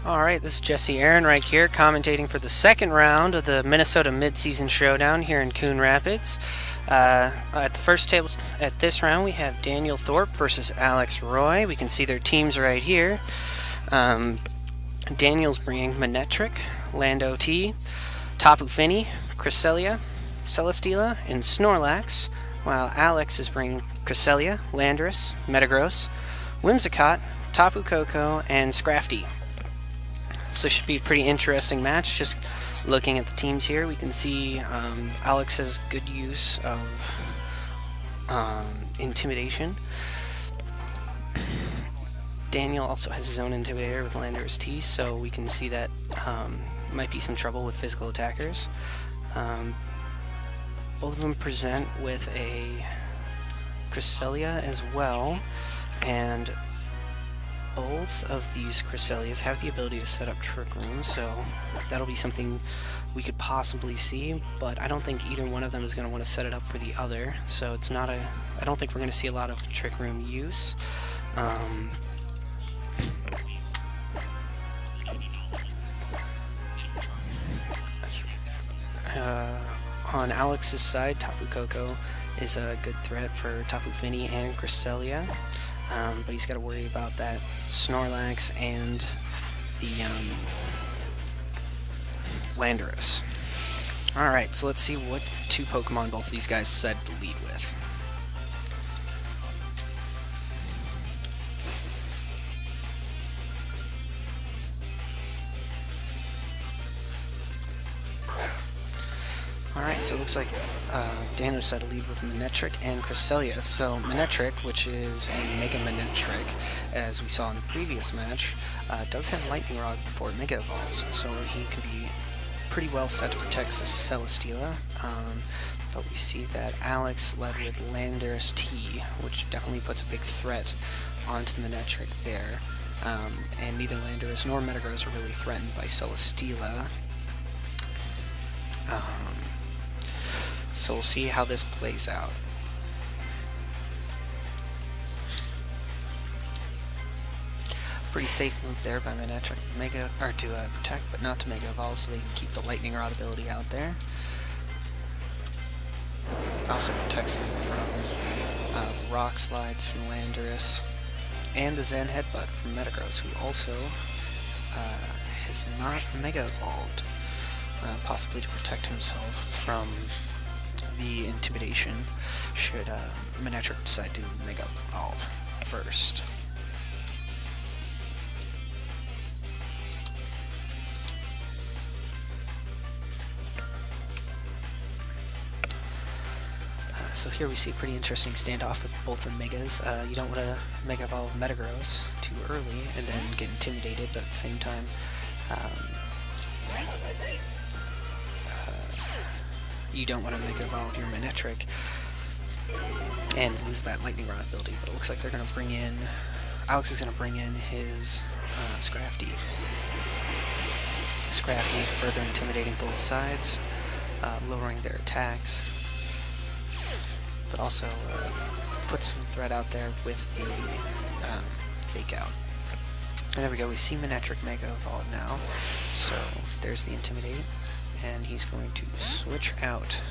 Alright, this is Jesse Ehrenreich here, commentating for the second round of the Minnesota Midseason Showdown here in Coon Rapids. At the first table at this round, we have Daniel Thorpe versus Alex Roy. We can see their teams right here. Daniel's bringing Manetric, Lando T, Tapu Fini, Cresselia, Celesteela, and Snorlax, while Alex is bringing Cresselia, Landorus, Metagross, Whimsicott, Tapu Koko, and Scrafty. So it should be a pretty interesting match. Just looking at the teams here, we can see Alex has good use of Intimidation. Daniel also has his own Intimidator with Landorus T, so we can see that might be some trouble with physical attackers. Both of them present with a Cresselia as well, and both of these Cresselias have the ability to set up Trick Room, so that'll be something we could possibly see, but I don't think either one of them is going to want to set it up for the other, so it's not a... I don't think we're going to see a lot of Trick Room use. On Alex's side, Tapu Koko is a good threat for Tapu Fini and Cresselia. But he's got to worry about that Snorlax and the Landorus. Alright, so let's see what two Pokemon both of these guys decide to lead with. Alright, so it looks like Daniel decided to lead with Manetric and Cresselia. So Manetric, which is a Mega Manetric, as we saw in the previous match, does have Lightning Rod before it Mega Evolves, so he can be pretty well set to protect the Celesteela. But we see that Alex led with Landorus T, which definitely puts a big threat onto Manetric there. And neither Landorus nor Metagross are really threatened by Celesteela. So we'll see how this plays out. Pretty safe move there by Manetric to protect, but not to Mega Evolve, so they can keep the Lightning Rod ability out there. Also protects him from the Rock Slide from Landorus, and the Zen Headbutt from Metagross, who also has not Mega Evolved, possibly to protect himself from the Intimidation should Manetric decide to Mega Evolve first. So here we see a pretty interesting standoff with both the Megas. You don't want to Mega Evolve Metagross too early and then get intimidated, but at the same time you don't want to Mega Evolve your Manetric and lose that Lightning Rod ability, but it looks like they're going to bring in... Alex is going to bring in his Scrafty. Scrafty further intimidating both sides, lowering their attacks, but also put some threat out there with the Fake Out. And there we go, we see Manetric Mega Evolve now, so there's the Intimidate. And he's going to switch out.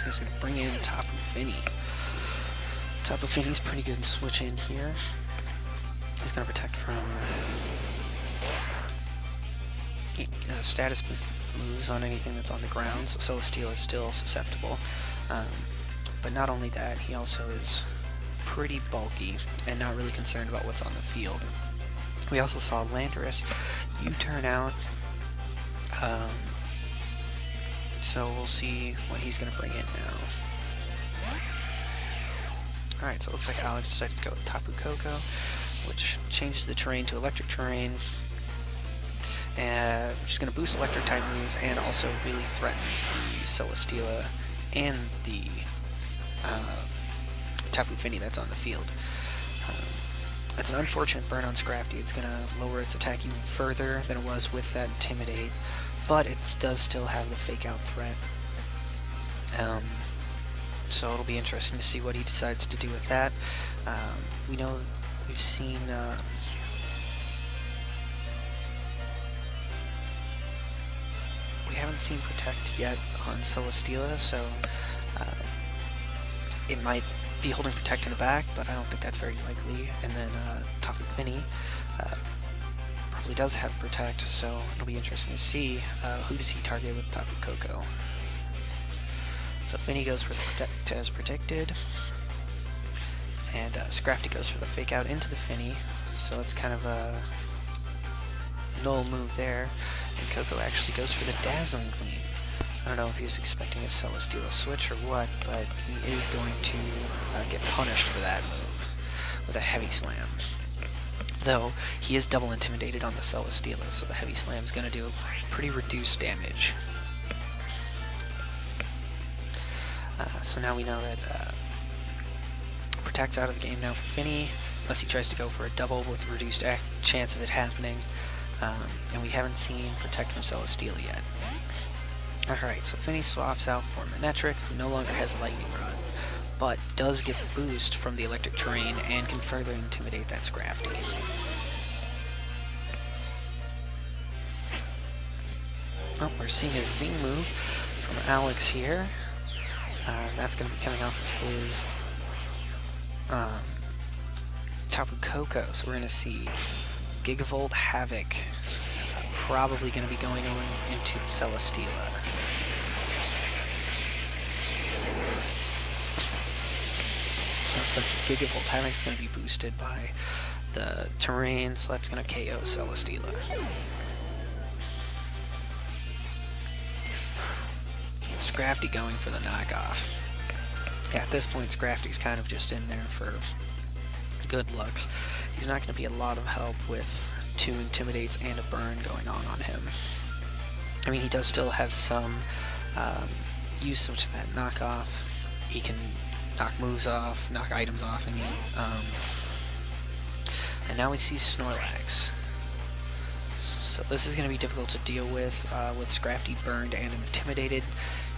He's going to bring in Tapu Fini. Tapu Fini's pretty good in switch in here. He's going to protect from status moves on anything that's on the ground, so Celesteela is still susceptible. But not only that, he also is pretty bulky and not really concerned about what's on the field. We also saw Landorus U-turn out, so we'll see what he's going to bring in now. Alright, so it looks like Alex decided to go with Tapu Koko, which changes the terrain to electric terrain, and which is going to boost electric type moves and also really threatens the Celesteela and the Tapu Fini that's on the field. It's an unfortunate burn on Scrafty. It's going to lower its attack even further than it was with that Intimidate, but it does still have the Fake Out threat. So it'll be interesting to see what he decides to do with that. We know we've seen we haven't seen Protect yet on Celesteela, so it might be holding Protect in the back, but I don't think that's very likely. And then Tapu Fini probably does have Protect, so it'll be interesting to see who does he target with Tapu Koko. So Fini goes for the Protect as predicted, and Scrafty goes for the Fake Out into the Fini, so it's kind of a null move there, and Koko actually goes for the Dazzling Gleam. I don't know if he was expecting a Celesteela switch or what, but he is going to get punished for that move with a Heavy Slam. Though, he is double intimidated on the Celesteela, so the Heavy Slam is going to do pretty reduced damage. So now we know that Protect's out of the game now for Fini, unless he tries to go for a double with reduced chance of it happening. And we haven't seen Protect from Celesteela yet. Alright, so Fini swaps out for Manectric, who no longer has a Lightning Rod, but does get the boost from the Electric Terrain and can further intimidate that Scrafty. Oh, we're seeing a Z move from Alex here. That's going to be coming off of his Tapu Koko, so we're going to see Gigavolt Havoc probably going to be going on into the Celesteela. So that's a Gigavolt Havoc. It's going to be boosted by the terrain, so that's going to KO Celesteela. Scrafty going for the knockoff. Yeah, at this point, Scrafty's kind of just in there for good looks. He's not going to be a lot of help with 2 Intimidates and a Burn going on him. I mean, he does still have some use of that knockoff. He can knock moves off, knock items off, I mean. And now we see Snorlax. So this is going to be difficult to deal with Scrafty burned and intimidated.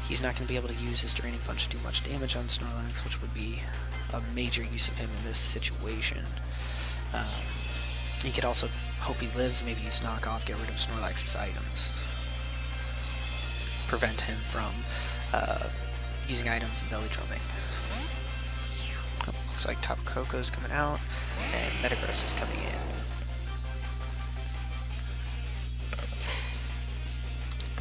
He's not going to be able to use his Draining Punch to do much damage on Snorlax, which would be a major use of him in this situation. He could also hope he lives, maybe use Knockoff, get rid of Snorlax's items. Prevent him from using items and belly drumming. Oh, looks like Tapu Koko's coming out, and Metagross is coming in.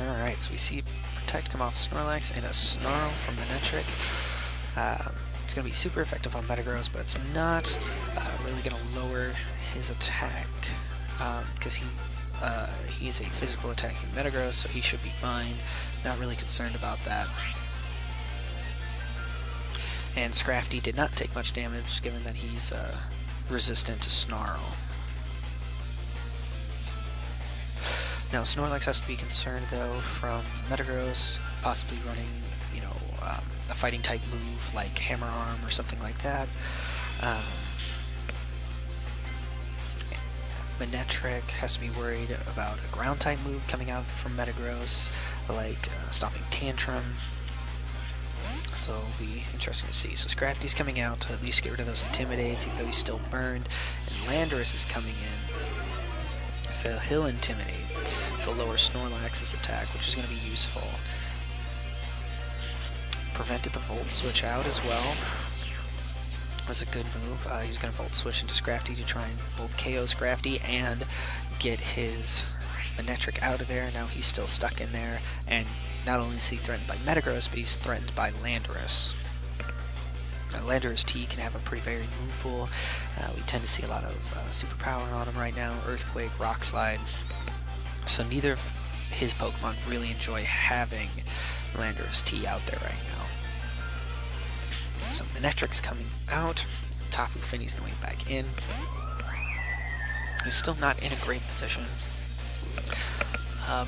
Alright, so we see Protect come off Snorlax and a Snarl from Manectric. It's going to be super effective on Metagross, but it's not really going to lower his attack, because he is a physical attacking Metagross, so he should be fine. Not really concerned about that. And Scrafty did not take much damage, given that he's resistant to Snarl. Now, Snorlax has to be concerned, though, from Metagross possibly running, you know, a fighting-type move like Hammer Arm or something like that. Manectric has to be worried about a Ground-type move coming out from Metagross, like stopping Tantrum. So it'll be interesting to see. So Scrafty's coming out to at least get rid of those Intimidates, even though he's still burned. And Landorus is coming in, so he'll Intimidate, which will lower Snorlax's attack, which is going to be useful. Prevented the Volt Switch out as well. Was a good move. He was going to Volt Switch into Scrafty to try and both KO Scrafty and get his Manectric out of there. Now he's still stuck in there, and not only is he threatened by Metagross, but he's threatened by Landorus. Now, Landorus T can have a pretty varied move pool. We tend to see a lot of superpower on him right now, Earthquake, Rock Slide. So neither of his Pokemon really enjoy having Landorus T out there right now. So Manectric's coming out, Tapu Fini's going back in. He's still not in a great position,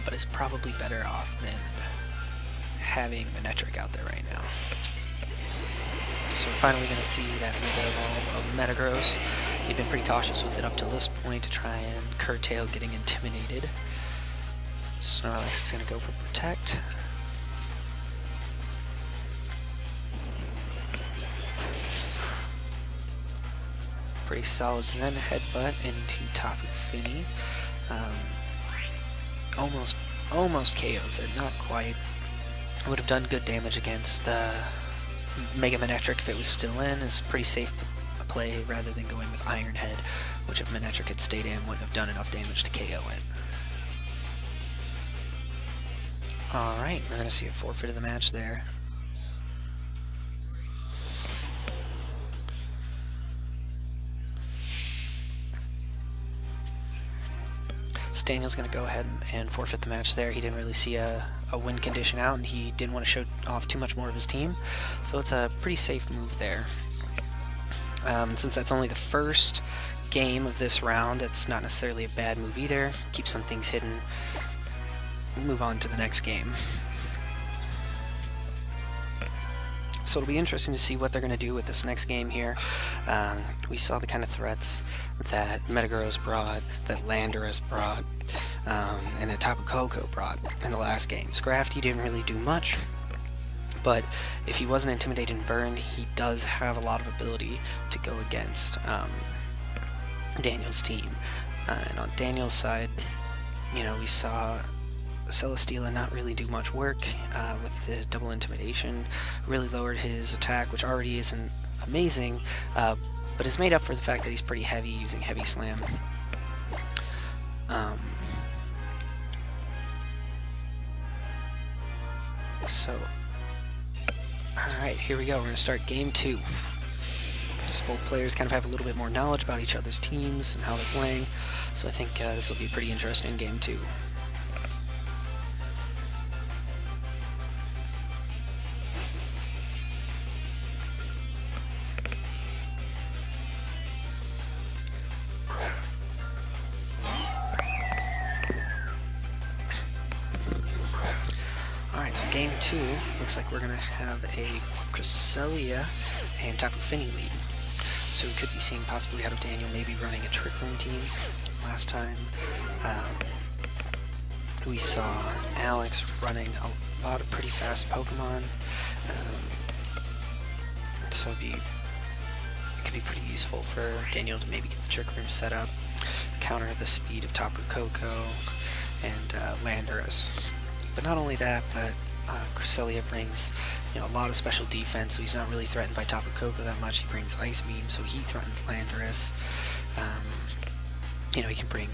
but is probably better off than having Manectric out there right now. So we're finally going to see that Mega Evolve of Metagross. He'd been pretty cautious with it up to this point to try and curtail getting intimidated. Snorlax is going to go for Protect. Pretty solid Zen headbutt into Tapu Fini. Almost KOs it, not quite. Would have done good damage against the Mega Manectric if it was still in. It's pretty safe play rather than going with Iron Head, which if Manectric had stayed in wouldn't have done enough damage to KO it. Alright, we're going to see a forfeit of the match there. So Daniel's going to go ahead and forfeit the match there. He didn't really see a win condition out, and he didn't want to show off too much more of his team, so it's a pretty safe move there. Since that's only the first game of this round, it's not necessarily a bad move either. Keep some things hidden. Move on to the next game. So it'll be interesting to see what they're going to do with this next game here. We saw the kind of threats that Metagross brought, that Landorus brought, and that Tapu Koko brought in the last game. Scrafty didn't really do much, but if he wasn't intimidated and burned, he does have a lot of ability to go against Daniel's team. And on Daniel's side, you know, we saw Celesteela not really do much work with the double intimidation. Really lowered his attack, which already isn't amazing, but is made up for the fact that he's pretty heavy using Heavy Slam. Alright, here we go. We're going to start game 2. Just both players kind of have a little bit more knowledge about each other's teams and how they're playing, so I think this will be pretty interesting in game 2. Alright, so game 2 looks like we're going to have a Cresselia and Tapu Fini lead. So we could be seeing possibly out of Daniel maybe running a Trick Room team. Last time we saw Alex running a lot of pretty fast Pokemon. So it could be pretty useful for Daniel to maybe get the Trick Room set up, counter the speed of Tapu Koko and Landorus. But not only that, but Cresselia brings, you know, a lot of special defense, so he's not really threatened by Tapu Koko that much. He brings Ice Beam, so he threatens Landorus. You know, he can bring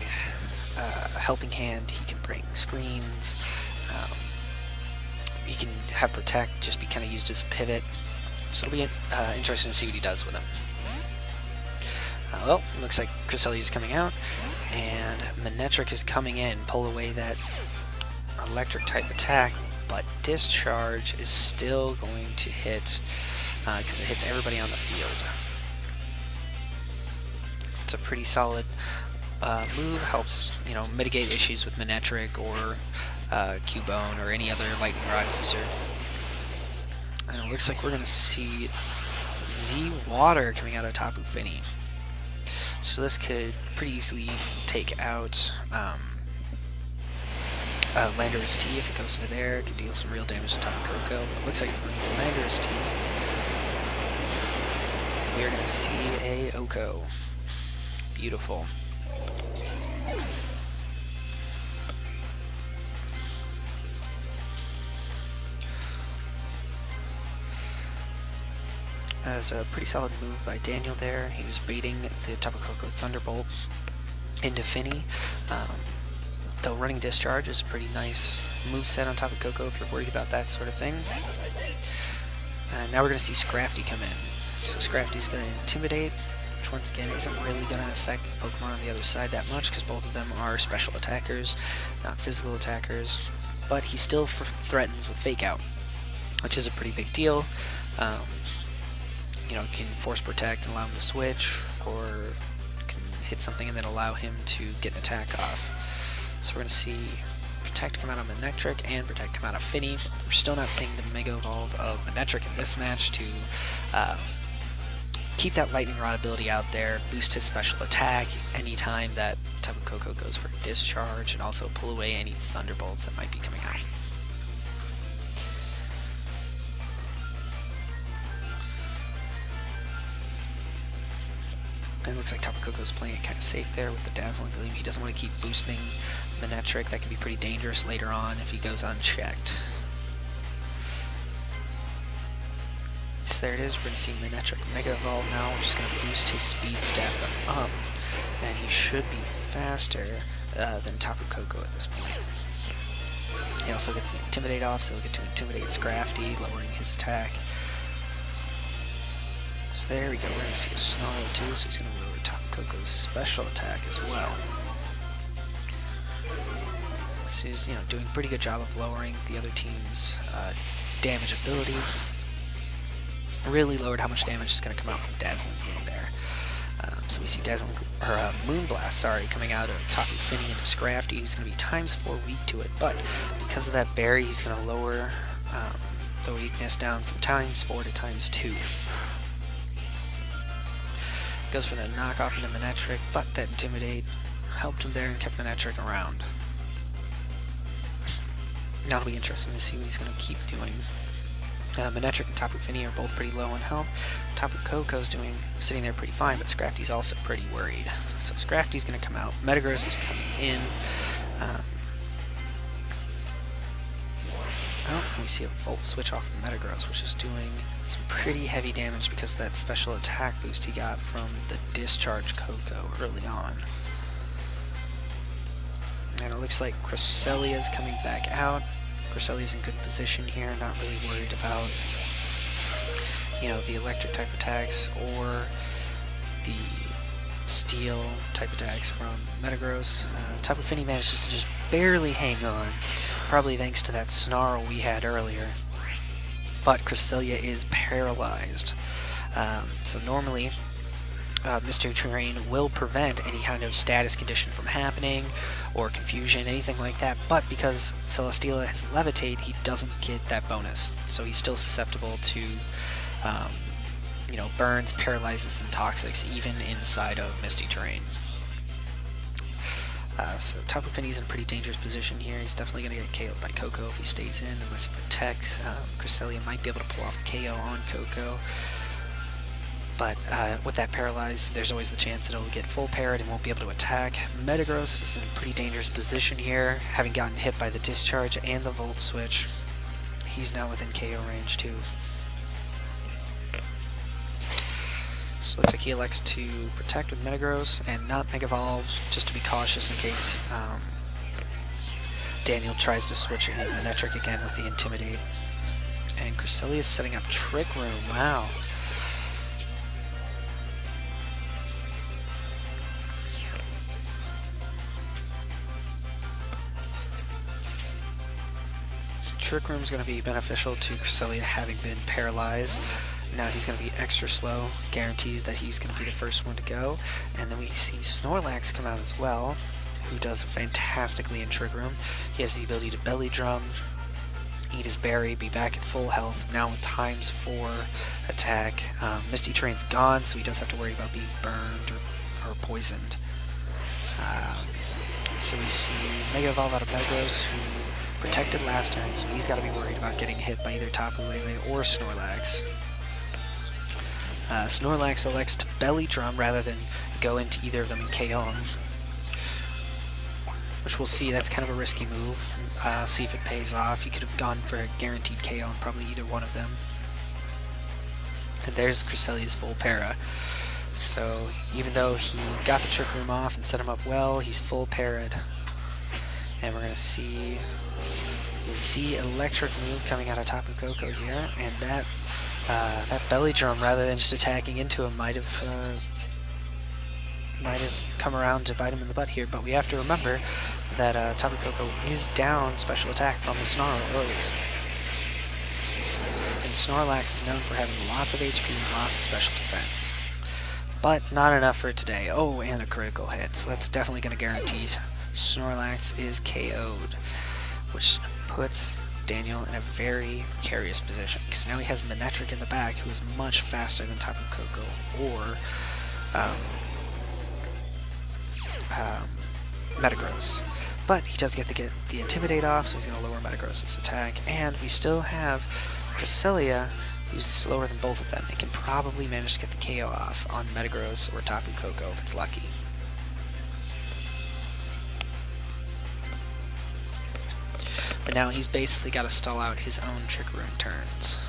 a Helping Hand, he can bring Screens, he can have Protect, just be kind of used as a pivot. So it'll be interesting to see what he does with him. Well, looks like Cresselia is coming out, and Manectric is coming in. Pull away that electric type attack, but Discharge is still going to hit because it hits everybody on the field. It's a pretty solid move, helps, you know, mitigate issues with Manectric or Cubone or any other Lightning Rod user. And it looks like we're going to see Z-Water coming out of Tapu Fini. So this could pretty easily take out Landorus T. If it goes into there, it could deal some real damage to Tapu Koko. But it looks like it's going to be Landorus T. We are going to see a Oko. Beautiful. That was a pretty solid move by Daniel there. He was baiting the Tapu Koko Thunderbolt into Fini. Though running Discharge is a pretty nice moveset on Tapu Koko if you're worried about that sort of thing. Now we're going to see Scrafty come in. So Scrafty's going to Intimidate, which once again isn't really going to affect the Pokemon on the other side that much because both of them are special attackers, not physical attackers. But he still threatens with Fake Out, which is a pretty big deal. You know, can Force Protect and allow him to switch, or can hit something and then allow him to get an attack off. So we're going to see Protect come out of Manectric and Protect come out of Fini. We're still not seeing the Mega Evolve of Manectric in this match to keep that Lightning Rod ability out there, boost his special attack anytime that Tapu Koko goes for Discharge, and also pull away any Thunderbolts that might be coming out. And it looks like Tapu Koko's playing it kind of safe there with the Dazzling Gleam. He doesn't want to keep boosting Manectric. That can be pretty dangerous later on if he goes unchecked. So there it is. We're going to see Manectric Mega Evolve now, which is going to boost his speed stat up. And he should be faster than Tapu Koko at this point. He also gets the Intimidate off, so he'll get to Intimidate Scrafty, lowering his attack. So there we go, we're going to see a Snarl too, so he's going to lower Tapu Koko's special attack as well. So he's, doing a pretty good job of lowering the other team's damage ability. Really lowered how much damage is going to come out from Dazzling Gleam there. So we see Moonblast, coming out of Tapu Fini into Scrafty, who's going to be ×4 weak to it, but because of that berry, he's going to lower the weakness down from ×4 to ×2. Goes for the knockoff into Manectric, but that Intimidate helped him there and kept Manectric around. Now it'll be interesting to see what he's going to keep doing. Manectric and Tapu Fini are both pretty low in health. Tapu Koko's sitting there pretty fine, but Scrafty's also pretty worried. So Scrafty's going to come out. Metagross is coming in. We see a Volt switch off of Metagross, which is doing some pretty heavy damage because of that special attack boost he got from the Discharge Koko early on. And it looks like Cresselia's coming back out. Cresselia's in good position here, not really worried about, the electric type attacks or the steel type attacks from Metagross. Tapu Fini manages to just barely hang on, probably thanks to that Snarl we had earlier. But Cresselia is paralyzed. So normally, Mystery Terrain will prevent any kind of status condition from happening, or confusion, anything like that, but because Celesteela has Levitate, he doesn't get that bonus. So he's still susceptible to, burns, paralyzes, and toxics, even inside of Misty Terrain. So Tapu Fini's in a pretty dangerous position here. He's definitely going to get KO'd by Koko if he stays in, unless he protects. Cresselia might be able to pull off the KO on Koko. But with that paralyzed, there's always the chance that it'll get full parried and won't be able to attack. Metagross is in a pretty dangerous position here, having gotten hit by the Discharge and the Volt Switch. He's now within KO range too. So it looks like he elects to protect with Metagross and not Mega Evolve, just to be cautious in case Daniel tries to switch in Manectric again with the Intimidate. And Cresselia is setting up Trick Room, wow. Trick Room is going to be beneficial to Cresselia having been paralyzed. Now he's going to be extra slow, guarantees that he's going to be the first one to go. And then we see Snorlax come out as well, who does fantastically in Trick Room. He has the ability to Belly Drum, eat his berry, be back at full health, now with ×4 attack. Misty Terrain's gone, so he does have to worry about being burned or poisoned. So we see Mega Evolve out of Metagross, who protected last turn, so he's got to be worried about getting hit by either Tapu Lele or Snorlax. Snorlax elects to Belly Drum rather than go into either of them and KO him, which we'll see. That's kind of a risky move. See if it pays off. He could have gone for a guaranteed KO on probably either one of them. And there's Cresselia's full para. So even though he got the Trick Room off and set him up well, he's full parried. And we're going to see the Z Electric move coming out of Tapu Koko here, and that Belly Drum, rather than just attacking into him, might have come around to bite him in the butt here. But we have to remember that Tapu Koko is down special attack from the Snarl earlier. And Snorlax is known for having lots of HP and lots of special defense. But not enough for today. Oh, and a critical hit. So that's definitely going to guarantee Snorlax is KO'd, which puts Daniel in a very precarious position, because now he has Manectric in the back, who is much faster than Tapu Koko or Metagross. But he does get the Intimidate off, so he's going to lower Metagross's attack, and we still have Cresselia who's slower than both of them, and can probably manage to get the KO off on Metagross or Tapu Koko if it's lucky. But now he's basically got to stall out his own Trick Room turns.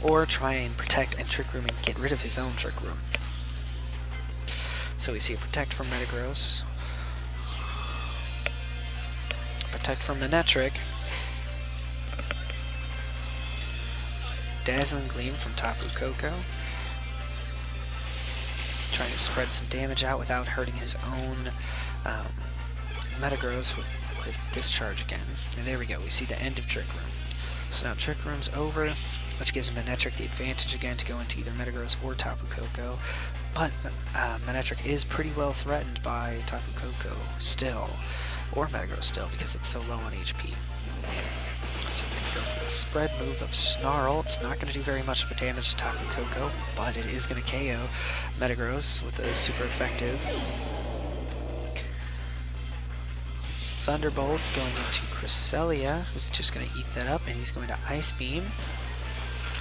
Or try and protect and Trick Room and get rid of his own Trick Room. So we see a Protect from Metagross. Protect from Manectric. Dazzling Gleam from Tapu Koko. Trying to spread some damage out without hurting his own Metagross with Discharge again. And there we go, we see the end of Trick Room. So now Trick Room's over, which gives Manectric the advantage again to go into either Metagross or Tapu Koko. But Manectric is pretty well threatened by Tapu Koko still, or Metagross still, because it's so low on HP. So it's going to go for the spread move of Snarl. It's not going to do very much damage to Tapu Koko, but it is going to KO Metagross with a super effective Thunderbolt going into Cresselia, who's just going to eat that up, and he's going to Ice Beam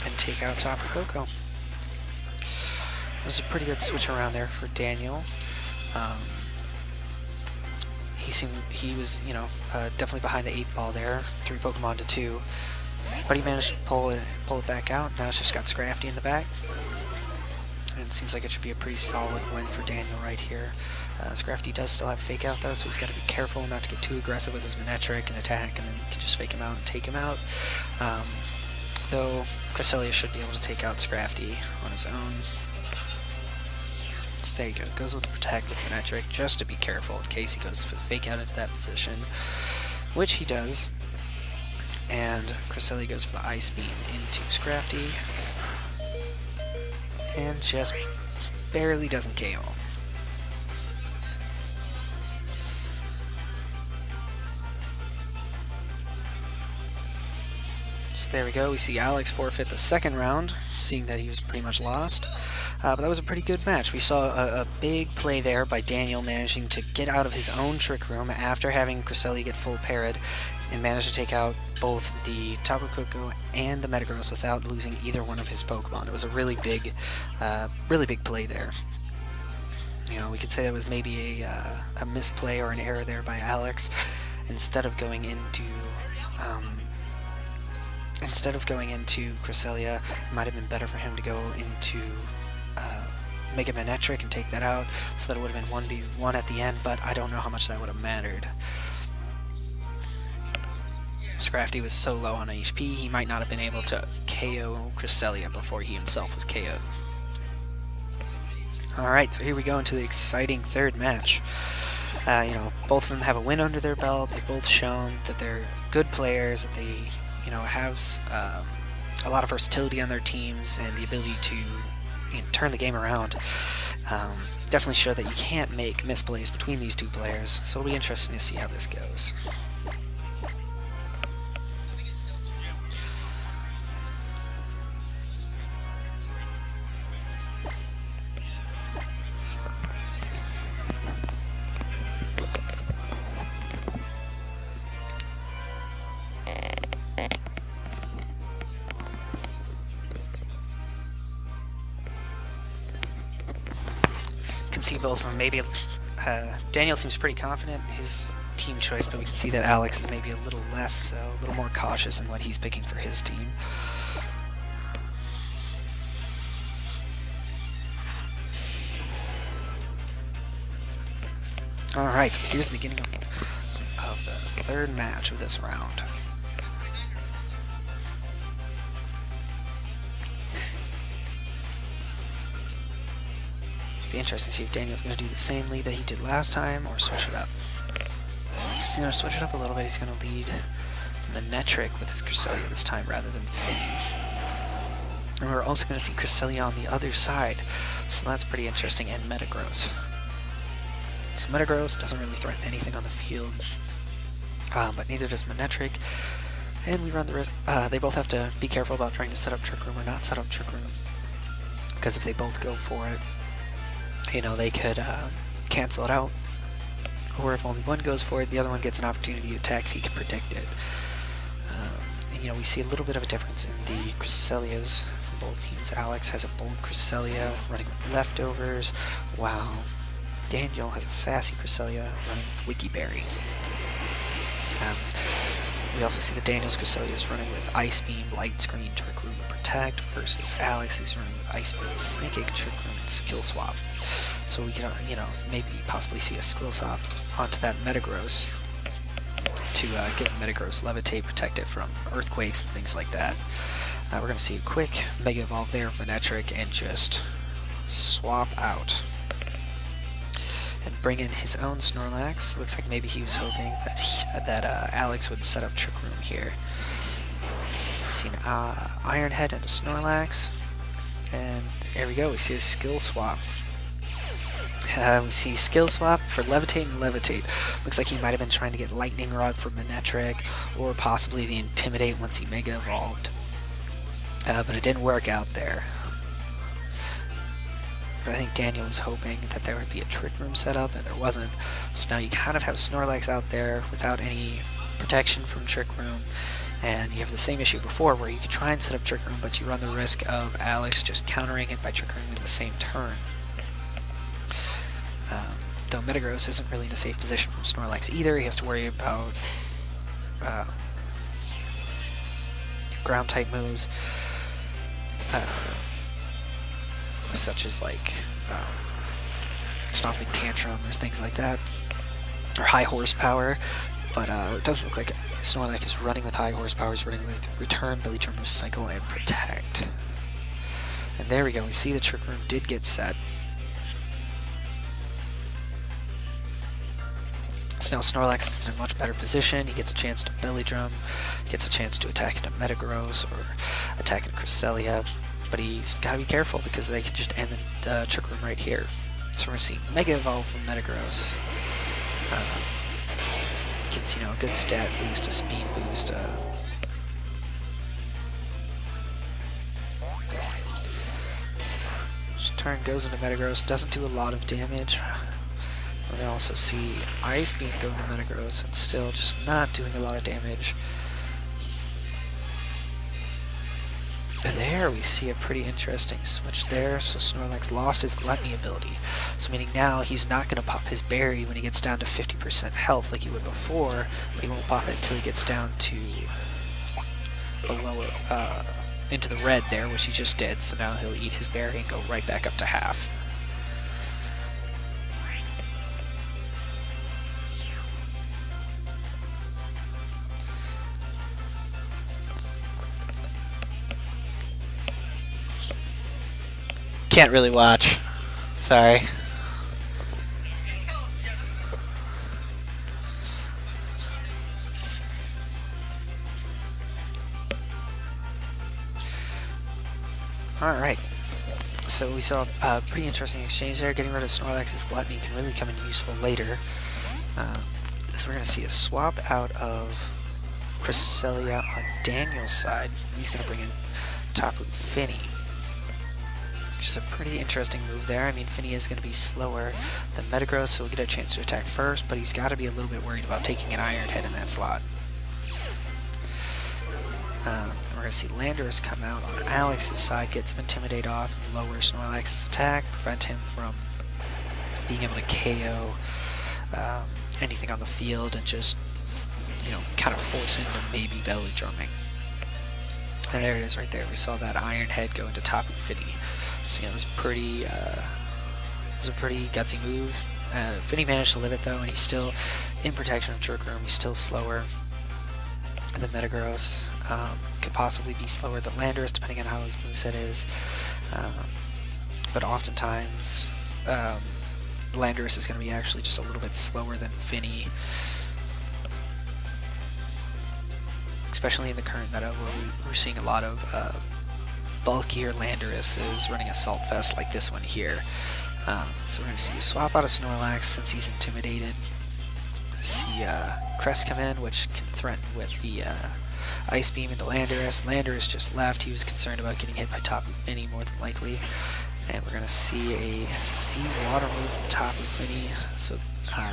and take out Tapu Koko. It was a pretty good switch around there for Daniel. He was, you know, definitely behind the 8-ball there, 3 Pokemon to 2, but he managed to pull it back out. Now it's just got Scrafty in the back, and it seems like it should be a pretty solid win for Daniel right here. Scrafty does still have Fake Out though, so he's got to be careful not to get too aggressive with his Manectric and attack, and then he can just Fake him out and take him out. Though Cresselia should be able to take out Scrafty on his own. So there you go, goes with the Protect with Manectric, just to be careful in case he goes for the Fake Out into that position, which he does. And Cresselia goes for the Ice Beam into Scrafty, and just barely doesn't KO him. So there we go, we see Alex forfeit the second round, seeing that he was pretty much lost. But that was a pretty good match. We saw a big play there by Daniel managing to get out of his own Trick Room after having Cresselia get full parried, and managed to take out both the Tapu Koko and the Metagross without losing either one of his Pokemon. It was a really big play there. You know, we could say that was maybe a misplay or an error there by Alex. Instead of going into Cresselia, it might have been better for him to go into Mega Manectric and take that out, so that it would have been 1v1 at the end, but I don't know how much that would have mattered. Scrafty was so low on HP, he might not have been able to KO Cresselia before he himself was KO'd. Alright, so here we go into the exciting third match. You know, both of them have a win under their belt. They've both shown that they're good players, that they, you know, have a lot of versatility on their teams and the ability to, you know, turn the game around. Definitely show that you can't make misplays between these two players, so it'll be interesting to see how this goes. See both of them. Maybe Daniel seems pretty confident in his team choice, but we can see that Alex is maybe a little less, a little more cautious in what he's picking for his team. Alright, here's the beginning of the third match of this round. Be interesting to see if Daniel's going to do the same lead that he did last time, or switch it up. He's going to switch it up a little bit. He's going to lead Manectric with his Cresselia this time rather than Finny. And we're also going to see Cresselia on the other side, so that's pretty interesting, and Metagross. So Metagross doesn't really threaten anything on the field, but neither does Manectric. And we run the risk. They both have to be careful about trying to set up Trick Room or not set up Trick Room, because if they both go for it, you know, they could cancel it out, or if only one goes for it, the other one gets an opportunity to attack if he can predict it. we see a little bit of a difference in the Cresselias from both teams. Alex has a bold Cresselia running with leftovers, while Daniel has a sassy Cresselia running with Wikiberry. We also see that Daniel's Cresselia is running with Ice Beam, Light Screen, Trick Room, and Protect, versus Alex is running with Ice Beam, Psychic, Trick Room, and Skill Swap. So we can, maybe possibly see a Skill Swap onto that Metagross to get Metagross Levitate, protect it from earthquakes and things like that. We're going to see a quick Mega Evolve there of Manectric and just swap out and bring in his own Snorlax. Looks like maybe he was hoping that Alex would set up Trick Room here. See an Iron Head into Snorlax, and there we go. We see a Skill Swap. We see Skill Swap for Levitate and Levitate. Looks like he might have been trying to get Lightning Rod for Manectric, or possibly the Intimidate once he Mega Evolved. But it didn't work out there. But I think Daniel was hoping that there would be a Trick Room set up, and there wasn't. So now you kind of have Snorlax out there without any protection from Trick Room, and you have the same issue before where you could try and set up Trick Room, but you run the risk of Alex just countering it by Trick Room in the same turn. Though Metagross isn't really in a safe position from Snorlax either. He has to worry about ground type moves, such as like Stomping Tantrum or things like that, or High Horsepower. But it doesn't look like Snorlax is running with High Horsepower. He's running with Return, Belly Drum, Recycle, and Protect. And there we go. We see the Trick Room did get set. So now Snorlax is in a much better position. He gets a chance to Belly Drum, gets a chance to attack into Metagross or attack into Cresselia, but he's got to be careful because they could just end the Trick Room right here. So we're going to see Mega Evolve from Metagross. Gets, a good stat boost, a speed boost. Turn goes into Metagross, doesn't do a lot of damage. We also see Ice Beam go into Metagross and still just not doing a lot of damage. There we see a pretty interesting switch there. So Snorlax lost his Gluttony ability. So meaning now he's not going to pop his berry when he gets down to 50% health like he would before, but he won't pop it until he gets down to below into the red there, which he just did. So now he'll eat his berry and go right back up to half. Can't really watch. Sorry. Alright. So we saw a pretty interesting exchange there. Getting rid of Snorlax's Gluttony can really come in useful later. So we're going to see a swap out of Cresselia on Daniel's side. He's going to bring in Tapu Fini. Which is a pretty interesting move there. I mean, Fini is going to be slower than Metagross, so we'll get a chance to attack first, but he's got to be a little bit worried about taking an Iron Head in that slot. We're going to see Landorus come out on Alex's side, get some Intimidate off, and lower Snorlax's attack, prevent him from being able to KO anything on the field, and just, kind of force him to maybe Belly Drumming. And there it is right there. We saw that Iron Head go into Tapu Fini. So, it was a pretty gutsy move. Fini managed to live it though, and he's still in protection of Trick Room. He's still slower than Metagross. Could possibly be slower than Landorus, depending on how his moveset is. But oftentimes, Landorus is going to be actually just a little bit slower than Fini. Especially in the current meta, where we're seeing a lot of bulkier Landoruses running Assault Vest like this one here. So we're going to see a swap out of Snorlax since he's intimidated. See Crest come in, which can threaten with the Ice Beam into Landorus. Landorus just left. He was concerned about getting hit by Tapu Fini more than likely. And we're going to see a Sea Water move from Tapu Fini. So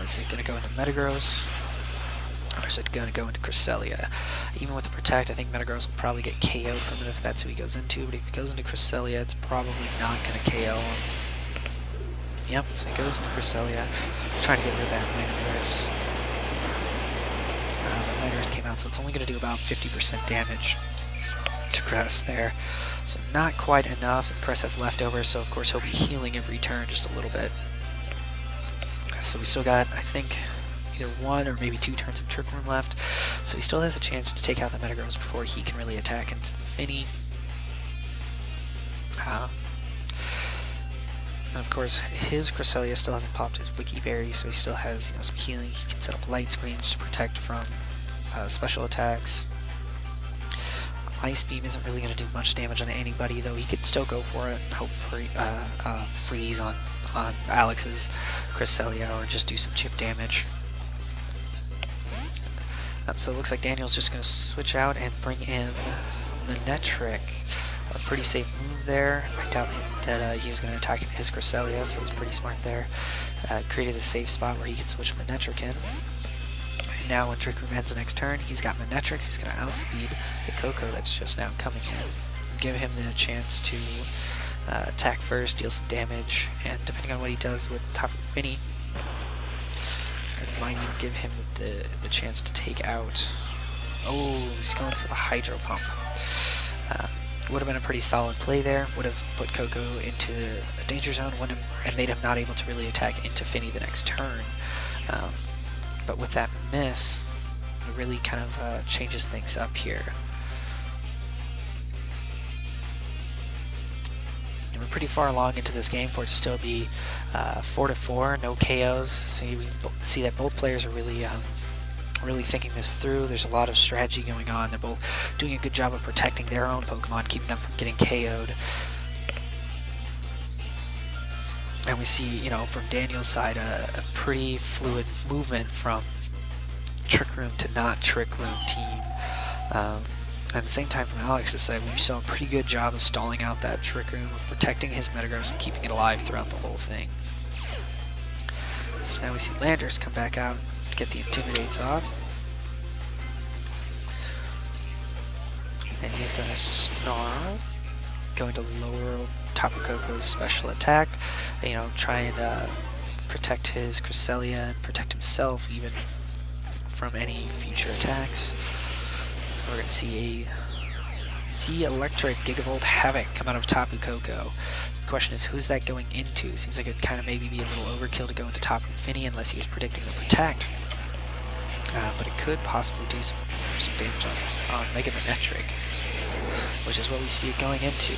is it going to go into Metagross? Or is it going to go into Cresselia? Even with the protect. I think Metagross will probably get KO'd from it if that's who he goes into, but if he goes into Cresselia, it's probably not going to KO him. Yep, so he goes into Cresselia, trying to get rid of that Landorus. The Landorus came out, so it's only going to do about 50% damage to Cress there. So not quite enough. Cress has leftover, so of course he'll be healing every turn just a little bit. So we still got, I think, either 1 or maybe 2 turns of Trick Room left. So he still has a chance to take out the Metagross before he can really attack into the Finny. And of course, his Cresselia still hasn't popped his Wiki Berry, so he still has, you know, some healing. He can set up Light Screens to protect from special attacks. Ice Beam isn't really going to do much damage on anybody, though he could still go for it and hope for freeze on Alex's Cresselia, or just do some chip damage. So it looks like Daniel's just going to switch out and bring in Manectric. A pretty safe move there. I doubt that he was going to attack his Cresselia, so it was pretty smart there. Created a safe spot where he could switch Manectric in. Now when Trick Room ends the next turn, he's got Manectric who's going to outspeed the Coco that's just now coming in. Give him the chance to attack first, deal some damage, and depending on what he does with Tapu Fini, it might even give him the chance to take out... Oh, he's going for the Hydro Pump. Would have been a pretty solid play there. Would have put Coco into a danger zone and made him not able to really attack into Finny the next turn. But with that miss, it really kind of changes things up here. And we're pretty far along into this game for it to still be 4-4, no KOs. So you see that both players are really thinking this through. There's a lot of strategy going on. They're both doing a good job of protecting their own Pokemon, keeping them from getting KO'd. And we see, you know, from Daniel's side, a pretty fluid movement from Trick Room to not Trick Room team. At the same time, from Alex's side, we saw a pretty good job of stalling out that Trick Room, protecting his Metagross and keeping it alive throughout the whole thing. So now we see Landorus come back out to get the Intimidates off. And he's going to Snarl, going to lower Tapu Koko's special attack, you know, try and protect his Cresselia and protect himself even from any future attacks. We're going to see a Z-Electric Gigavolt Havoc come out of Tapu Koko. So the question is, who's that going into? Seems like it would kind of maybe be a little overkill to go into Tapu Fini unless he was predicting the Protect. But it could possibly do some damage on Mega Manectric, which is what we see it going into.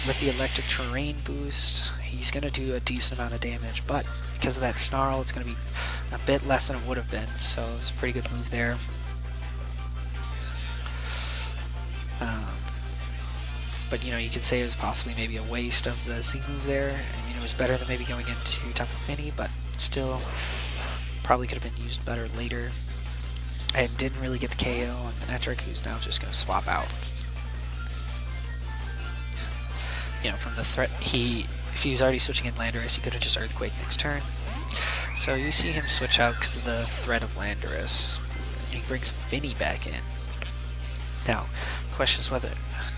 With the Electric Terrain boost, he's going to do a decent amount of damage, but because of that Snarl, it's going to be a bit less than it would have been, so it's a pretty good move there. But, you know, you could say it was possibly maybe a waste of the Z move there. I mean, it was better than maybe going into Tapu Fini, but still probably could have been used better later. And didn't really get the KO on Manectric, who's now just going to swap out. You know, from the threat, if he was already switching in Landorus, he could have just Earthquake next turn. So you see him switch out because of the threat of Landorus. He brings Finny back in. Now, the question is whether or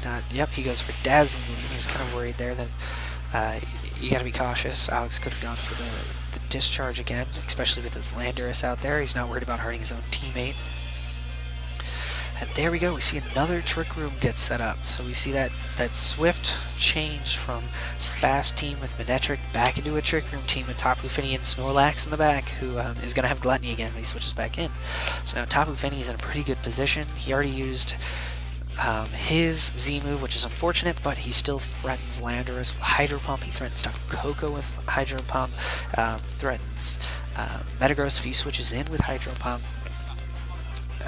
not... Yep, he goes for Dazzling. He's kind of worried there that you got to be cautious. Alex could have gone for the Discharge again, especially with his Landorus out there. He's not worried about hurting his own teammate. And there we go, we see another Trick Room get set up. So we see that swift change from fast team with Manectric back into a Trick Room team with Tapu Fini and Snorlax in the back, who is going to have Gluttony again when he switches back in. So now Tapu Fini is in a pretty good position. He already used his Z move, which is unfortunate, but he still threatens Landorus with Hydro Pump. He threatens Tapu Koko with Hydro Pump, threatens Metagross if he switches in with Hydro Pump.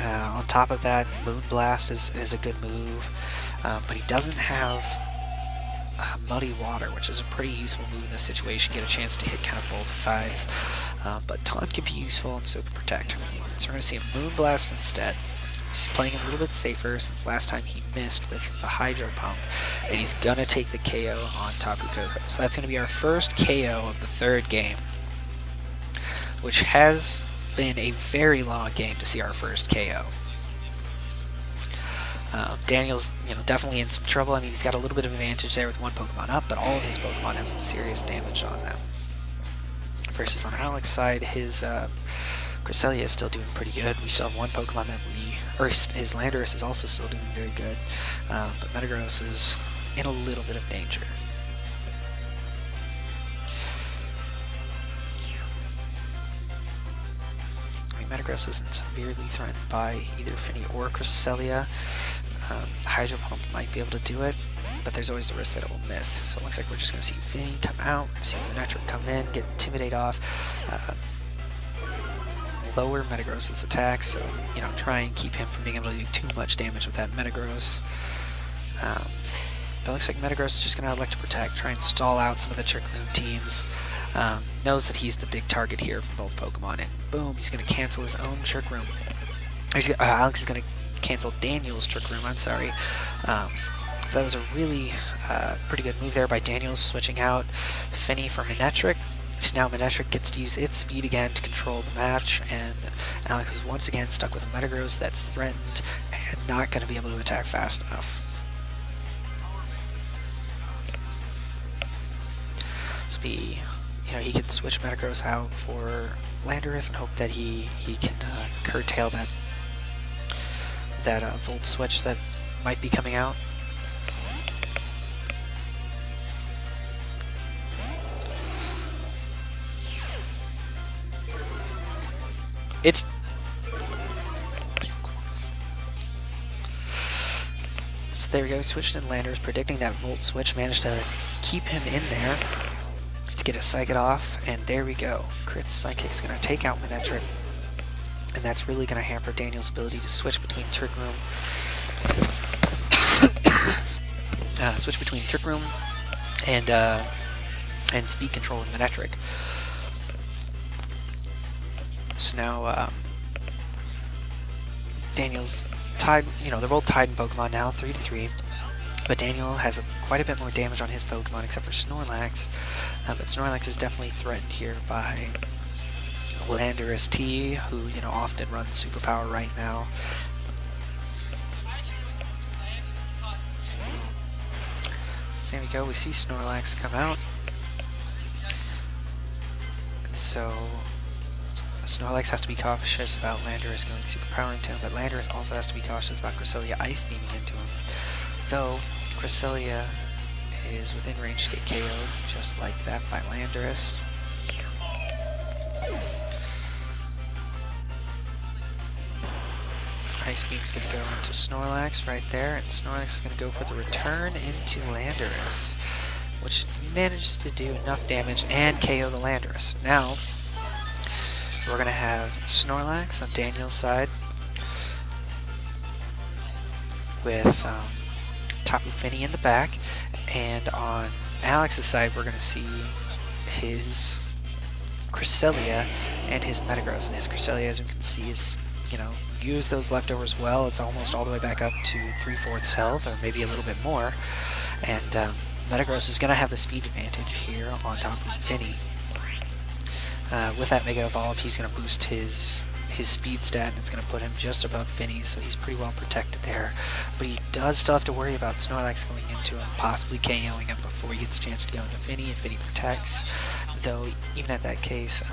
On top of that, Moonblast is a good move, but he doesn't have Muddy Water, which is a pretty useful move in this situation. Get a chance to hit kind of both sides, but Taunt can be useful and so can Protect. So we're going to see a Moonblast instead. He's playing a little bit safer since last time he missed with the Hydro Pump, and he's going to take the KO on Tapu Koko. So that's going to be our first KO of the third game, which has been a very long game to see our first KO. Daniel's, definitely in some trouble. I mean, he's got a little bit of advantage there with one Pokemon up, but all of his Pokemon have some serious damage on them. Versus on Alex's side, his Cresselia is still doing pretty good. We still have one Pokemon that his Landorus is also still doing very good, but Metagross is in a little bit of danger. Metagross isn't severely threatened by either Finny or Cresselia. Hydro Pump might be able to do it, but there's always the risk that it will miss. So it looks like we're just going to see Finny come out, see Manectric come in, get Intimidate off, lower Metagross's attack, so try and keep him from being able to do too much damage with that Metagross. But it looks like Metagross is just going to elect to protect, try and stall out some of the Trick Room teams. Knows that he's the big target here for both Pokemon, and boom, he's going to cancel his own Trick Room. Alex is going to cancel Daniel's Trick Room, I'm sorry. That was a really pretty good move there by Daniel, switching out Finny for Manectric. So now Manectric gets to use its speed again to control the match, and Alex is once again stuck with a Metagross that's threatened and not going to be able to attack fast enough. He can switch Metagross out for Landorus and hope that he can curtail that Volt Switch that might be coming out. So there we go, switched in Landorus, predicting that Volt Switch, managed to keep him in there to get a Psychic off, and there we go. Crit Psychic's going to take out Manectric, and that's really going to hamper Daniel's ability to switch between Trick Room and speed control with Manectric. So now Daniel's tied, they're both tied in Pokemon now, 3-3. But Daniel has quite a bit more damage on his Pokemon except for Snorlax. But Snorlax is definitely threatened here by Landorus T, who often runs Superpower right now. So there we go, we see Snorlax come out. And so Snorlax has to be cautious about Landorus going Superpower into him, but Landorus also has to be cautious about Cresselia Ice Beaming into him. Though Cresselia is within range to get KO'd, just like that by Landorus. Ice Beam's going to go into Snorlax right there, and Snorlax is going to go for the return into Landorus, which manages to do enough damage and KO the Landorus. Now, we're going to have Snorlax on Daniel's side with Tapu Fini in the back, and on Alex's side we're going to see his Cresselia and his Metagross. And his Cresselia, as you can see, is use those leftovers well. It's almost all the way back up to 3/4 health, or maybe a little bit more. And Metagross is going to have the speed advantage here on Tapu Fini. With that Mega Evolve, he's going to boost his speed stat, and it's going to put him just above Finny, so he's pretty well protected there. But he does still have to worry about Snorlax going into him, possibly KOing him before he gets a chance to go into Finny, if Finny protects. Though, even at that case,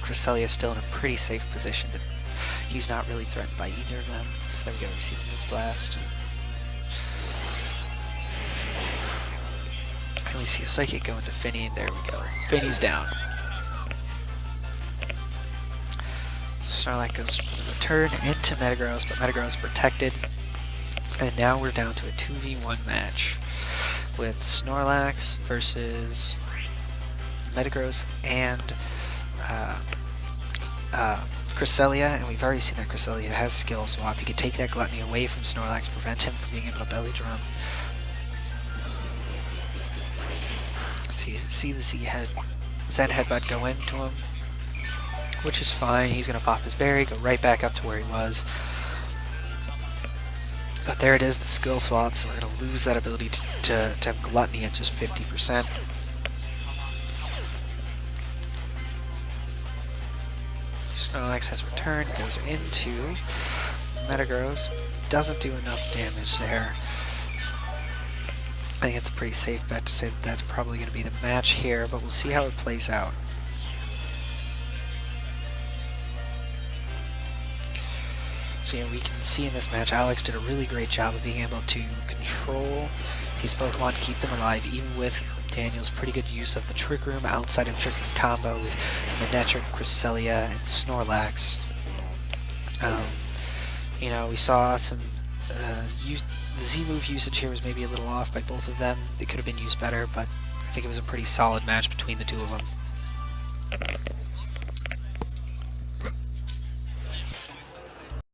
Cresselia is still in a pretty safe position. He's not really threatened by either of them. So there we go, we see the Move Blast. And we see a Psychic go into Finny, and there we go. Finny's down. Snorlax goes for the return into Metagross, but Metagross protected. And now we're down to a 2v1 match with Snorlax versus Metagross and Cresselia, and we've already seen that Cresselia has Skill Swap. You could take that Gluttony away from Snorlax, prevent him from being able to Belly Drum. See the Zen Headbutt go into him, which is fine. He's going to pop his berry, go right back up to where he was. But there it is, the Skill Swap, so we're going to lose that ability to have Gluttony at just 50%. Snorlax has returned, goes into Metagross doesn't do enough damage there. I think it's a pretty safe bet to say that that's probably going to be the match here, but we'll see how it plays out. So we can see in this match, Alex did a really great job of being able to control his Pokemon, keep them alive, even with Daniel's pretty good use of the Trick Room outside of Trick Room combo with Manectric, Cresselia, and Snorlax. You know, we saw some the Z-move usage here was maybe a little off by both of them. They could have been used better, but I think it was a pretty solid match between the two of them.